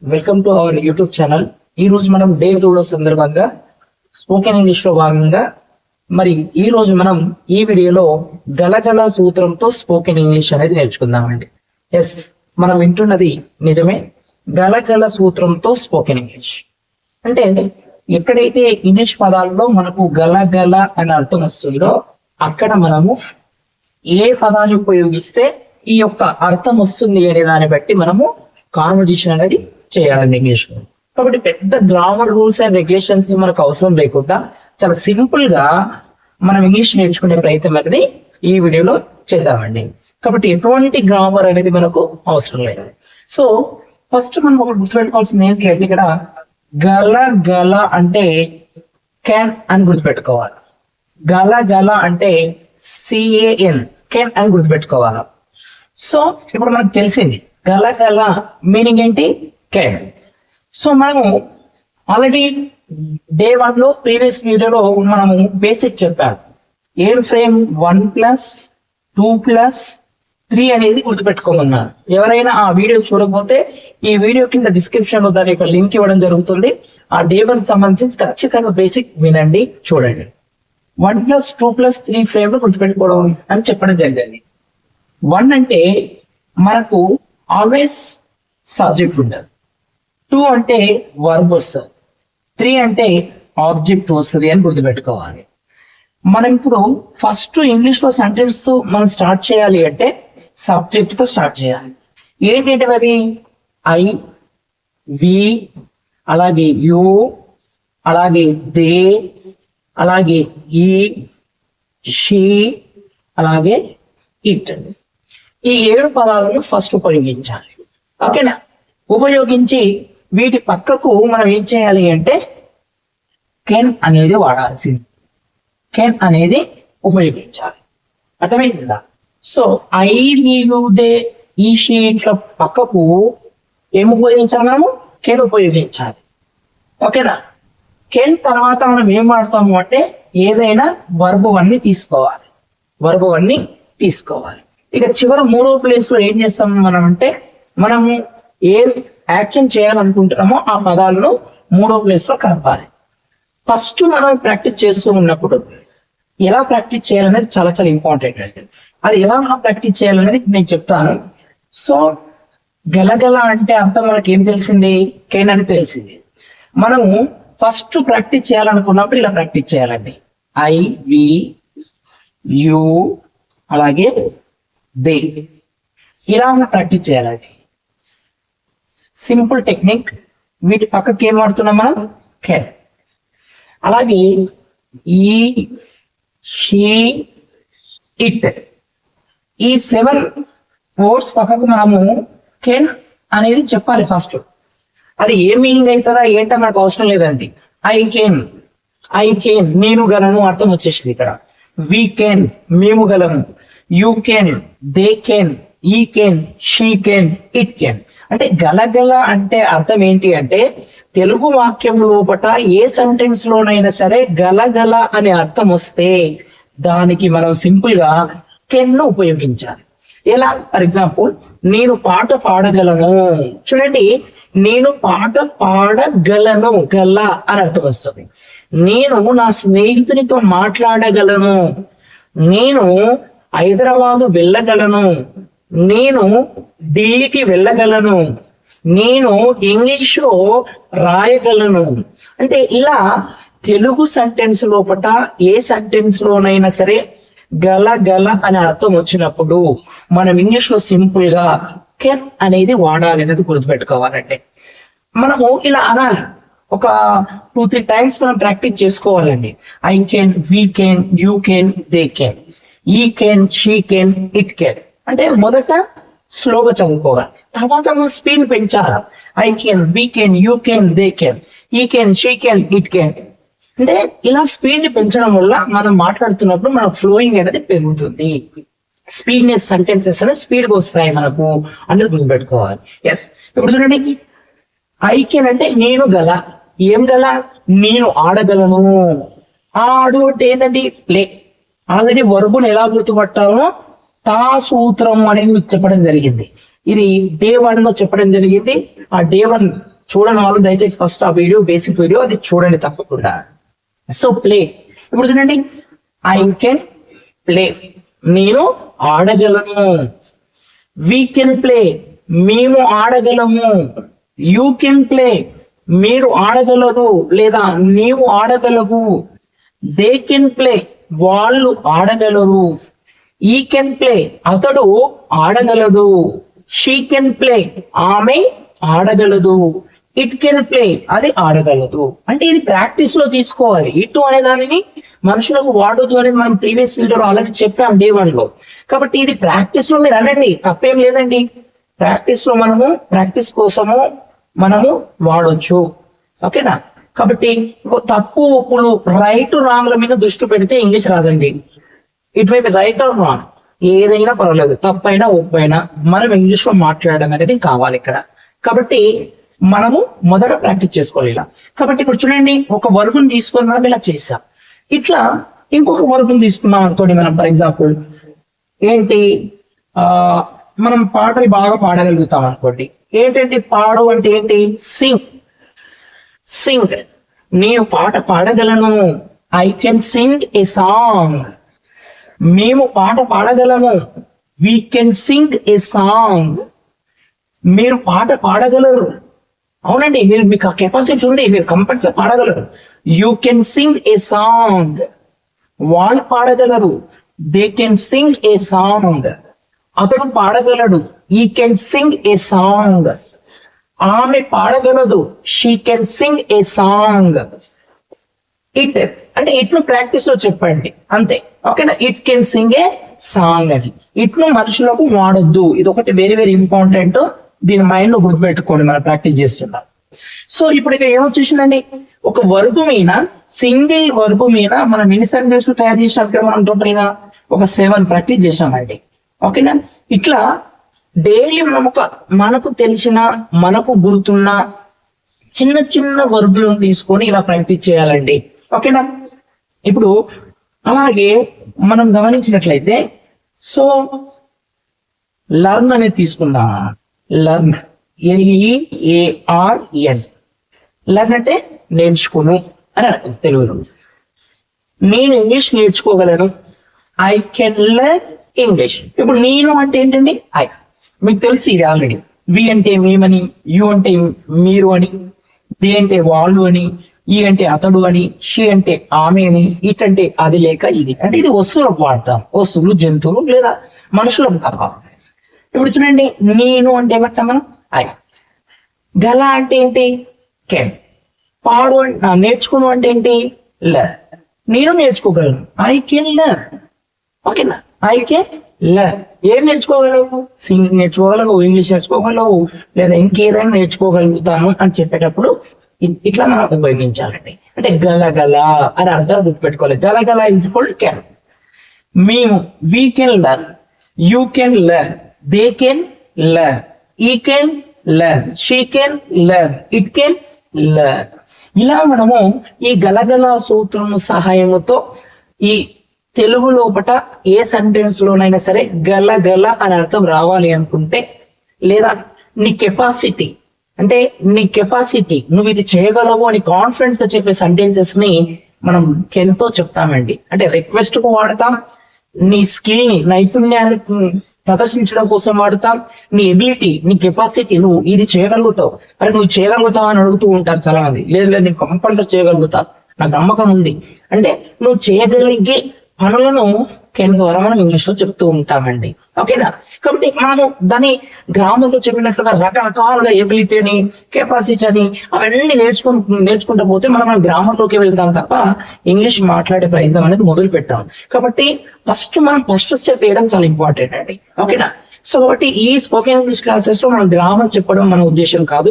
Welcome to our YouTube channel. ఈ రోజు మనం డే 2 సందర్భంగా స్పోకెన్ ఇంగ్లీష్ లో భాగంగా మరి ఈ రోజు మనం ఈ వీడియోలో గలగల సూత్రంతో స్పోకెన్ ఇంగ్లీష్ అనేది నేర్చుకుందామండి. ఎస్, మనం వింటున్నది నిజమే. గలగల సూత్రంతో స్పోకెన్ ఇంగ్లీష్ అంటే ఎక్కడైతే ఇంగ్లీష్ పదాల్లో మనకు గలగల అని అర్థం వస్తుందో అక్కడ మనము ఏ పదాన్ని ఉపయోగిస్తే ఈ యొక్క అర్థం వస్తుంది అనే దాన్ని బట్టి మనము కాన్వర్జేషన్ అనేది చేయాలండి ఇంగ్లీష్ లో. కాబట్టి పెద్ద గ్రామర్ రూల్స్ అండ్ రెగ్యులేషన్స్ మనకు అవసరం లేకుండా చాలా సింపుల్ గా మనం ఇంగ్లీష్ నేర్చుకునే ప్రయత్నం అనేది ఈ వీడియోలో చేద్దామండి. కాబట్టి ఎటువంటి గ్రామర్ అనేది మనకు అవసరం లేదు. సో ఫస్ట్ మనం ఒకటి గుర్తుపెట్టుకోవాల్సింది ఏంటి అంటే ఇక్కడ గల గల అంటే క్యాన్ అని గుర్తుపెట్టుకోవాలి. గల గల అంటే CAN క్యాన్ అని గుర్తుపెట్టుకోవాలి. సో ఇప్పుడు మనకు తెలిసింది గల గల మీనింగ్ ఏంటి, క్యాన్. సో మనము ఆల్రెడీ డే 1 లో ప్రీవియస్ వీడియోలో మనము బేసిక్ చెప్పాము. ఏం ఫ్రేమ్ 1+2+3 అనేది గుర్తుపెట్టుకోమన్నారు. ఎవరైనా ఆ వీడియో చూడకపోతే ఈ వీడియో కింద డిస్క్రిప్షన్ లో దాని యొక్క లింక్ ఇవ్వడం జరుగుతుంది. ఆ డే 1 సంబంధించి ఖచ్చితంగా బేసిక్ వినండి, చూడండి. 1+2+3 ఫ్రేమ్ లో గుర్తుపెట్టుకోవడం అని చెప్పడం జరిగింది. 1 అంటే మనకు ఆల్వేస్ సబ్జెక్ట్ ఉండదు, 2 అంటే వర్బ్ వస్తుంది, 3 అంటే ఆబ్జెక్ట్ వస్తుంది అని గుర్తుపెట్టుకోవాలి. మనం ఇప్పుడు ఫస్ట్ ఇంగ్లీష్ లో సెంటెన్స్ తో మనం స్టార్ట్ చేయాలి అంటే సబ్జెక్ట్ తో స్టార్ట్ చేయాలి. ఏంటంటే అవి ఐ, వి, అలాగే యు, అలాగే దే, అలాగే ఈ, షీ, అలాగే ఇట్. ఈ 7 పదాలను ఫస్ట్ ఉపయోగించాలి. ఓకేనా? ఉపయోగించి వీటి పక్కకు మనం ఏం చేయాలి అంటే కెన్ అనేది వాడాల్సింది. కెన్ అనేది ఉపయోగించాలి. అర్థమైందా? సో ఐ, యు, దే, ఈ, షీ ఇట్ల పక్కకు ఏం ఉపయోగించాలి? మనము కెన్ ఉపయోగించాలి. ఓకేనా? కెన్ తర్వాత మనం ఏం వాడతాము అంటే ఏదైనా వర్బ్ అన్ని తీసుకోవాలి. వర్బ్ అన్ని తీసుకోవాలి. ఇక చివరి 3వ ప్లేస్ లో ఏం చేస్తాము మనం అంటే మనము ఏం యాక్షన్ చేయాలనుకుంటున్నామో ఆ పదాలను 3వ ప్లేస్ లో కలపాలి. ఫస్ట్ మనం ప్రాక్టీస్ చేస్తూ ఉన్నప్పుడు ఎలా ప్రాక్టీస్ చేయాలనేది చాలా చాలా ఇంపార్టెంట్ అండి. అది ఎలా మనం ప్రాక్టీస్ చేయాలనేది నేను చెప్తాను. సో గలగల అంటే అంతా మనకి ఏం తెలిసింది, కెన్ అని తెలిసింది. మనము ఫస్ట్ ప్రాక్టీస్ చేయాలనుకున్నప్పుడు ఇలా ప్రాక్టీస్ చేయాలండి. ఐ, వి, యు, అలాగే దే, ఇలా ప్రాక్టీస్ చేయాలండి. Simple technique. వీటి పక్కకి ఏం వాడుతున్నాం మనం? కెన్. అలాగే ఈ, షీ, ఇట్, ఈ 7 వర్డ్స్ పక్కకు మనము కెన్ అనేది చెప్పాలి ఫస్ట్. అది ఏ మీనింగ్ అవుతుందా ఏంటో మనకు అవసరం లేదండి. ఐ కెన్ నేను గలను అర్థం వచ్చేసింది ఇక్కడ. వి కెన్ మేము గలము, you can they can, he can she can, it can. అంటే గలగల అంటే అర్థం ఏంటి అంటే తెలుగు వాక్యం లోపట ఏ సెంటెన్స్ లోనైనా సరే గలగల అనే అర్థం వస్తే దానికి మనం సింపుల్ గా కెన్ ను ఉపయోగించాలి. ఎలా? ఫర్ ఎగ్జాంపుల్, నేను పాట పాడగలను. చూడండి, నేను పాట పాడగలను, గల అని అర్థం వస్తుంది. నేను నా స్నేహితునితో మాట్లాడగలను, నేను హైదరాబాదు వెళ్ళగలను, నేను ఢిల్లీకి వెళ్ళగలను, నేను ఇంగ్లీష్ లో రాయగలను. అంటే ఇలా తెలుగు సెంటెన్స్ లోపట ఏ సెంటెన్స్ లోనైనా సరే గల గల అనే అర్థం వచ్చినప్పుడు మనం ఇంగ్లీష్ లో సింపుల్ గా కెన్ అనేది వాడాలి అనేది గుర్తుపెట్టుకోవాలంటే మనము ఇలా అనాలి. ఒక 2-3 టైమ్స్ మనం ప్రాక్టీస్ చేసుకోవాలండి. I can, we can, you can, they can, he can, she can, it can. అంటే మొదట స్లోగా చదువుకోవాలి, తర్వాత మనం స్పీడ్ పెంచాలి. I can, we can, you can, they can, he can, she can, it can. అంటే ఇలా స్పీడ్ ని పెంచడం వల్ల మనం మాట్లాడుతున్నప్పుడు మన ఫ్లోయింగ్ అనేది పెరుగుతుంది. స్పీడ్నెస్ సెంటెన్సెస్ అనేది స్పీడ్ గా వస్తాయి మనకు అనేది గుర్తుపెట్టుకోవాలి. ఎస్, ఇప్పుడు చూడండి, ఐ కెన్ అంటే నేను గల. ఏం గల? నేను ఆడగలను. ఆడు అంటే ఏంటండి? ప్లే. ఆల్రెడీ వర్బును ఎలా గుర్తుపట్టాలో తా సూత్రం అనేది మీకు చెప్పడం జరిగింది. ఇది డే 1 లో చెప్పడం జరిగింది. ఆ డే 1 చూడని వాళ్ళు దయచేసి ఫస్ట్ ఆ వీడియో, బేసిక్ వీడియో అది చూడండి తప్పకుండా. సో ప్లే, ఇప్పుడు చూడండి, ఐ కెన్ ప్లే, నేను ఆడగలను. వీ కెన్ ప్లే, మేము ఆడగలము. యూ కెన్ ప్లే, మీరు ఆడగలరు లేదా నీవు ఆడగలవు. దే కెన్ ప్లే, వాళ్ళు ఆడగలరు. ఈ కెన్ ప్లే, అతడు ఆడగలడు. షీ కెన్ ప్లే, ఆమె ఆడగలదు. ఇట్ కెన్ ప్లే, అది ఆడగలదు. అంటే ఇది ప్రాక్టీస్ లో తీసుకోవాలి. ఇటు అనే దానిని మనుషులకు వాడొద్దు అనేది మనం ప్రీవియస్ వీడియోలో ఆల్రెడీ చెప్పాం డే 1 లో. కాబట్టి ఇది ప్రాక్టీస్ లో మీరు అనండి, తప్పేం లేదండి. ప్రాక్టీస్ లో ప్రాక్టీస్ కోసము మనము వాడొచ్చు. ఓకేనా? కాబట్టి తప్పు ఒప్పులు, రైట్ రాంగ్ల మీద దృష్టి పెడితే ఇంగ్లీష్ రాదండి. It may be right are wrong, ఏదైనా పర్వాలేదు, తప్పైనా ఒప్పైనా మనం ఇంగ్లీష్ లో మాట్లాడడం అనేది కావాలి ఇక్కడ. కాబట్టి మనము మొదట ప్రాక్టీస్ చేసుకోవాలి ఇలా. కాబట్టి ఇప్పుడు చూడండి, ఒక వర్బుని తీసుకొని మనం ఇలా చేసాం. ఇట్లా ఇంకొక వర్బుని తీసుకున్నాం అనుకోండి. మనం ఫర్ ఎగ్జాంపుల్ ఏంటి, మనం పాటలు బాగా పాడగలుగుతాం అనుకోండి. ఏంటంటే పాడు అంటే ఏంటి, సింగ్. సింగ్, నేను పాట పాడగలను. I can sing a song. మేము పాట పాడగలము. We can sing a song. మీరు పాట పాడగలరు. అవునండి, మీరు మీకు ఆ కెపాసిటీ ఉంది, మీరు కంపల్సరీ పాడగలరు. You can sing a song. వాళ్ళు పాడగలరు. They can sing a song. అతడు పాడగలడు. He can sing a song. ఆమె పాడగలదు. She can sing a song. It అంటే ఇట్ను ప్రాక్టీస్ లో చెప్పండి అంతే. ఓకేనా? It can sing a song అని. ఇట్ను మనుషులకు వాడొద్దు. ఇది ఒకటి వెరీ వెరీ ఇంపార్టెంట్. దీని మైండ్ లో గుర్తుపెట్టుకోండి మనం ప్రాక్టీస్ చేస్తున్నాం. సో ఇప్పుడు ఇక్కడ ఏమొచ్చేసిందండి, ఒక వర్బు మీద, సింగిల్ వర్బు మీద మనం ఎన్ని సెంటెన్స్ తయారు చేసాం ఇక్కడ మనం టోటల్ గా ఒక 7 ప్రాక్టీస్ చేసామండి. ఓకేనా? ఇట్లా డైలీ మనకు తెలిసిన, మనకు గుర్తున్న చిన్న చిన్న వర్బులను తీసుకొని ఇలా ప్రాక్టీస్ చేయాలండి. ఓకేనా? ఇప్పుడు అలాగే మనం గమనించినట్లయితే, సో లర్న్ అనేది తీసుకుందాం. Learn, LEARN. లర్న్ అంటే నేర్చుకును అని అర్థం తెలుగులో. నేను ఇంగ్లీష్ నేర్చుకోగలను. I can learn English. ఇప్పుడు నేను అంటే ఏంటండి, ఐ. మీకు తెలిసి ఇది ఆల్రెడీ. వి అంటే మేమని, యు అంటే మీరు అని, దే అంటే వాళ్ళు అని, ఈ అంటే అతడు అని, షీ అంటే ఆమె అని, ఇట్ అంటే అది లేక ఇది. అంటే ఇది వస్తువులకు వాడతాం. వస్తువులు, జంతువులు లేదా మనుషులకు తప్ప. ఇప్పుడు చూడండి, నేను అంటే ఏమంటాం మనం, ఐ. గల అంటే ఏంటి, కెన్. పాడు నేర్చుకును అంటే ఏంటి, లెర్న్. నేను నేర్చుకోగలను. I can learn. ఓకేనా? I can learn. ఏం నేర్చుకోగలవు, సింగింగ్ నేర్చుకోగలవు, ఇంగ్లీష్ నేర్చుకోగలవు, లేదా ఇంకేదైనా నేర్చుకోగలుగుతాను అని చెప్పేటప్పుడు ఇట్లా మనం ఉపయోగించాలండి. అంటే గలగల అని అర్థం గుర్తుపెట్టుకోవాలి. గలగల ఈక్వల్ కెన్. మేము, we can learn, you can learn, they can learn, he can learn, she can learn, it can learn. ఇలా మనము ఈ గలగల సూత్రం సహాయంతో ఈ తెలుగు లోపట ఏ సెంటెన్స్ లోనైనా సరే గల గల అని అర్థం రావాలి అనుకుంటే, లేదా నీ కెపాసిటీ అంటే నీ కెపాసిటీ, నువ్వు ఇది చేయగలవు అని కాన్ఫిడెన్స్ గా చెప్పే సెంటెన్సెస్ ని మనం కెన్తో చెప్తామండి. అంటే రిక్వెస్ట్ కు వాడతాం, నీ స్కిల్ ని, నైపుణ్యాన్ని ప్రదర్శించడం కోసం వాడతాం, నీ ఎబిలిటీ, నీ కెపాసిటీ, నువ్వు ఇది చేయగలుగుతావు, అరే నువ్వు చేయగలుగుతావు అని అడుగుతూ ఉంటారు చాలా మంది. లేదు లేదు, నేను కంపల్సరీ చేయగలుగుతా, నాకు నమ్మకం ఉంది అంటే నువ్వు చేయగలిగే పనులను కెన్ ద్వారా మనం ఇంగ్లీష్ లో చెప్తూ ఉంటామండి. ఓకేనా? కాబట్టి మనము దాని గ్రామంలో చెప్పినట్లుగా రకరకాలుగా ఎబిలిటీ అని, కెపాసిటీ అని అవన్నీ నేర్చుకుంటూ పోతే మనం గ్రామంలోకి వెళ్తాం తప్ప ఇంగ్లీష్ మాట్లాడే ప్రయత్నం అనేది మొదలు పెట్టాం. కాబట్టి మనం ఫస్ట్ స్టెప్ వేయడం చాలా ఇంపార్టెంట్ అండి. ఓకేనా? సో కాబట్టి ఈ స్పోకెన్ ఇంగ్లీష్ క్లాసెస్ లో మనం గ్రామర్ చెప్పడం మన ఉద్దేశం కాదు,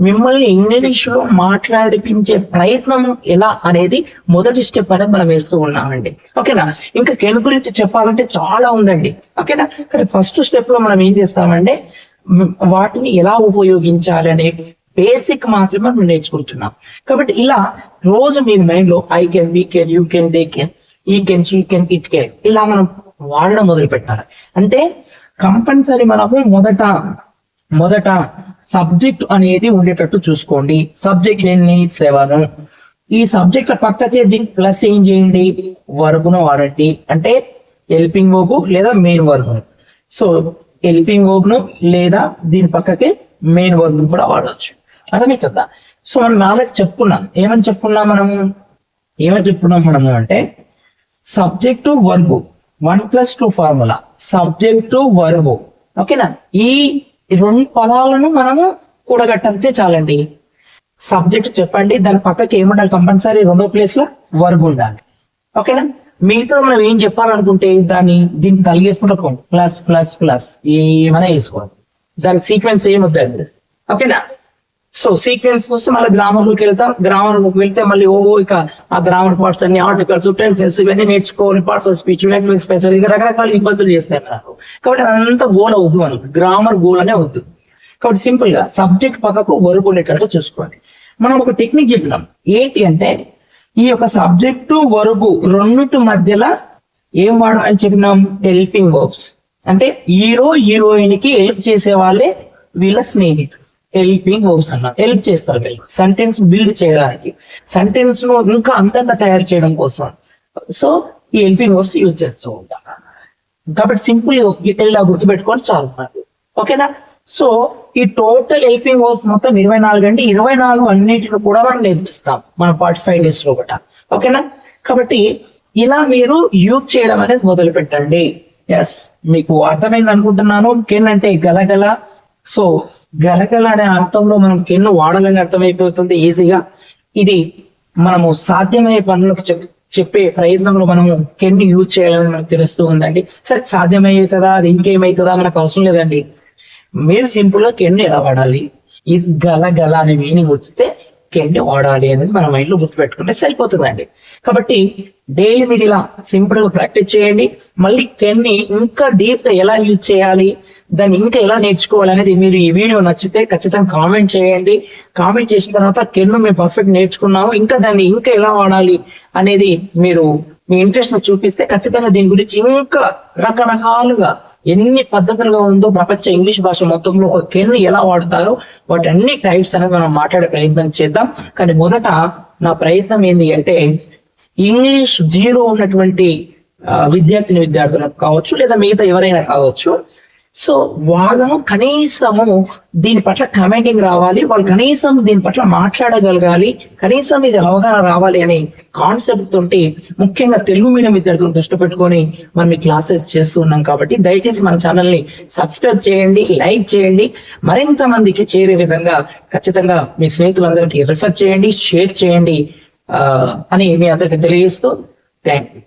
మిమ్మల్ని ఇంగ్లీష్ లో మాట్లాడిపించే ప్రయత్నం ఎలా అనేది మొదటి స్టెప్ అనేది మనం వేస్తూ ఉన్నామండి. ఓకేనా? ఇంకా కెన్ గురించి చెప్పాలంటే చాలా ఉందండి. ఓకేనా? కానీ ఫస్ట్ స్టెప్ లో మనం ఏం చేస్తామంటే వాటిని ఎలా ఉపయోగించాలి అనే బేసిక్ మాత్రమే మనం నేర్చుకుంటున్నాం. కాబట్టి ఇలా రోజు మీ మైండ్ లో I can, we can, you can, they can, he can, she can, it can ఇలా మనం వాడడం మొదలు పెట్టాలి. అంటే కంపల్సరీ మనము మొదట మొదట సబ్జెక్ట్ అనేది ఉండేటట్టు చూసుకోండి. సబ్జెక్ట్ ఎన్ని 7. ఈ సబ్జెక్ట్ పక్కకే దీనికి ప్లస్ ఏం చేయండి, వర్బును వాడండి. అంటే హెల్పింగ్ వర్బ్ లేదా main verb. So helping verb ను లేదా దీని పక్కకే మెయిన్ వర్బ్ కూడా వాడవచ్చు. అర్థమవుతుందా? సో మనం నాలుగు చెప్పుకున్నాం. ఏమని చెప్పుకున్నాం మనము అంటే subject verb 1+2 formula, subject verb. ఓకేనా? ఈ 2 పదాలను మనము కూడగట్టితే చాలండి. సబ్జెక్ట్ చెప్పండి, దాని పక్కకి ఏముండాలి, కంపల్సరీ రెండో ప్లేస్ లో వర్బ్ ఉండాలి. ఓకేనా? మిగతా మనం ఏం చెప్పాలనుకుంటే దీన్ని తలిగేసుకుంటూ ప్లస్ ప్లస్ ప్లస్ ఏమైనా వేసుకోవాలి. దానికి సీక్వెన్స్ ఏమొద్దండి. ఓకేనా? సో సీక్వెన్స్ వస్తే మళ్ళీ గ్రామర్ లోకి వెళ్తాం. గ్రామర్ లోకి వెళ్తే మళ్ళీ ఇక ఆ గ్రామర్ పార్ట్స్ అన్ని, ఆర్టికల్స్, టెన్సెస్ ఇవన్నీ నేర్చుకోవాలి. పార్ట్స్ ఆఫ్ స్పీచ్, స్పెషల్ ఇక రకరకాల ఇబ్బందులు చేస్తాయి మనకు. కాబట్టి అదంతా గోల్ అవుద్దు మనకు, గ్రామర్ గోల్ అనే వద్దు. కాబట్టి సింపుల్ గా సబ్జెక్ట్ పక్కకు వర్బ్ ఉండేటట్టు చూసుకోండి. మనం ఒక టెక్నిక్ చెప్పినాం. ఏంటి అంటే ఈ యొక్క సబ్జెక్టు వర్బ్ రెండింటి మధ్యలో ఏం వాడాలని చెప్పినాం, హెల్పింగ్ వర్బ్స్. అంటే హీరోయిన్ కి హెల్ప్ చేసే వాళ్ళే వీళ్ళ స్నేహితులు. హెల్పింగ్ వర్బ్స్ అన్న హెల్ప్ చేస్తారు వీళ్ళు సెంటెన్స్ బిల్డ్ చేయడానికి, సెంటెన్స్ ను ఇంకా అందంగా తయారు చేయడం కోసం. సో ఈ హెల్పింగ్ వర్బ్స్ యూజ్ చేస్తూ ఉంటారు. కాబట్టి సింపుల్ ఇలా గుర్తుపెట్టుకొని చాలు మనకు. ఓకేనా? సో ఈ టోటల్ హెల్పింగ్ వర్బ్స్ మొత్తం 24 అంటే 24 అన్నిటిని కూడా మనం నేర్పిస్తాం మన 45 days లో కూడా. ఓకేనా? కాబట్టి ఇలా మీరు యూజ్ చేయడం అనేది మొదలు పెట్టండి. ఎస్, మీకు అర్థమైంది అనుకుంటున్నాను. కెన్ అంటే గలగల. సో గలగల అనే అర్థంలో మనం కెన్ను వాడాలని అర్థమైపోతుంది ఈజీగా. ఇది మనము సాధ్యమయ్యే పనులకు చెప్పే ప్రయత్నంలో మనము కెన్ని యూజ్ చేయాలని మనకు తెలుస్తూ ఉందండి. సరే, సాధ్యమవుతుందా, అది ఇంకేమవుతుందా మనకు అవసరం లేదండి. మీరు సింపుల్ గా కెన్ని ఎలా వాడాలి, ఇది గల అనే మీనింగ్ వచ్చితే కెన్ని వాడాలి అనేది మన మైండ్ లో గుర్తుపెట్టుకుంటే సరిపోతుందండి. కాబట్టి డైలీ మీరు ఇలా సింపుల్ గా ప్రాక్టీస్ చేయండి. మళ్ళీ కెన్ని ఇంకా డీప్ గా ఎలా యూజ్ చేయాలి, దాన్ని ఇంకా ఎలా నేర్చుకోవాలి అనేది మీరు ఈ వీడియో నచ్చితే ఖచ్చితంగా కామెంట్ చేయండి. కామెంట్ చేసిన తర్వాత కెన్ను మేము పర్ఫెక్ట్ నేర్చుకున్నాము, ఇంకా దాన్ని ఇంకా ఎలా వాడాలి అనేది మీరు మీ ఇంట్రెస్ట్ చూపిస్తే ఖచ్చితంగా దీని గురించి ఇంకా రకరకాలుగా ఎన్ని పద్ధతులుగా ఉందో ప్రపంచ ఇంగ్లీష్ భాష మొత్తంలో ఒక కెన్ను ఎలా వాడతారో వాటి అన్ని టైప్స్ అనేది మనం మాట్లాడే ప్రయత్నం చేద్దాం. కానీ మొదట నా ప్రయత్నం ఏంటి అంటే ఇంగ్లీష్ 0 ఉన్నటువంటి విద్యార్థులకు కావచ్చు లేదా మిగతా ఎవరైనా కావచ్చు, సో వాళ్ళను కనీసము దీని పట్ల కమెంటింగ్ రావాలి, వాళ్ళు కనీసం దీని పట్ల మాట్లాడగలగాలి, కనీసం ఇది అవగాహన రావాలి అనే కాన్సెప్ట్ తోటి ముఖ్యంగా తెలుగు మీడియం విద్యార్థులను దృష్టి పెట్టుకొని మనం ఈ క్లాసెస్ చేస్తూ ఉన్నాం. కాబట్టి దయచేసి మన ఛానల్ ని సబ్స్క్రైబ్ చేయండి, లైక్ చేయండి, మరింత మందికి చేరే విధంగా ఖచ్చితంగా మీ స్నేహితులందరికీ రిఫర్ చేయండి, షేర్ చేయండి అని మీ అందరికి తెలియజేస్తూ థ్యాంక్ యూ.